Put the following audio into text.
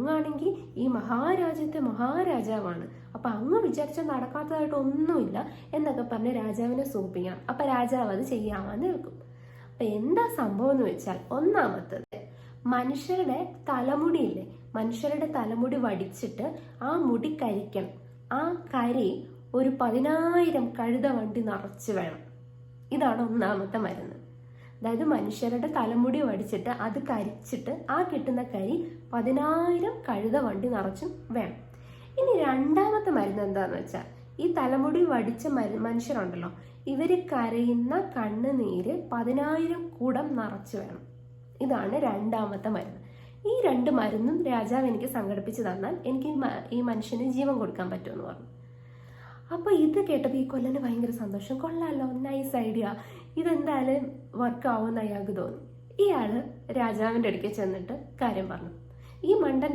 അങ്ങാണെങ്കിൽ ഈ മഹാരാജ്യത്തെ മഹാരാജാവാണ്, അപ്പൊ അങ്ങ് വിചാരിച്ചാൽ നടക്കാത്തതായിട്ട് ഒന്നുമില്ല എന്നൊക്കെ പറഞ്ഞ് രാജാവിനെ സൂപ്പിക്കണം. അപ്പൊ രാജാവ് അത് ചെയ്യാമെന്ന് നിൽക്കും. അപ്പൊ എന്താ സംഭവം എന്ന് വെച്ചാൽ, ഒന്നാമത്തത് മനുഷ്യരുടെ തലമുടിയില്ലേ, മനുഷ്യരുടെ തലമുടി വടിച്ചിട്ട് ആ മുടി കരിക്കണം. ആ കരി ഒരു 10,000 കഴുത വണ്ടി നിറച്ച് വേണം. ഇതാണ് ഒന്നാമത്തെ മരുന്ന്. അതായത് മനുഷ്യരുടെ തലമുടി വടിച്ചിട്ട് അത് കരിച്ചിട്ട് ആ കിട്ടുന്ന കരി 10,000 കഴുത വണ്ടി നിറച്ചും വേണം. ഇനി രണ്ടാമത്തെ മരുന്ന് എന്താന്ന് വെച്ചാൽ, ഈ തലമുടി വടിച്ച മനുഷ്യരുണ്ടല്ലോ, ഇവര് കരയുന്ന കണ്ണുനീര് 10,000 കുടം നിറച്ച് വേണം. ഇതാണ് രണ്ടാമത്തെ മരുന്ന്. ഈ 2 മരുന്നും രാജാവ് എനിക്ക് സംഘടിപ്പിച്ച് തന്നാൽ എനിക്ക് ഈ മനുഷ്യന് ജീവൻ കൊടുക്കാൻ പറ്റുമെന്ന് പറഞ്ഞു. അപ്പൊ ഇത് കേട്ടപ്പോൾ ഈ കൊല്ലന് ഭയങ്കര സന്തോഷം. കൊള്ളാലോ, നൈസ് ഐഡിയ, ഇതെന്തായാലും വർക്ക് ആവുമെന്ന് അയാൾക്ക് തോന്നി. ഇയാള് രാജാവിന്റെ അടുക്കൽ ചെന്നിട്ട് കാര്യം പറഞ്ഞു. ഈ മണ്ടൻ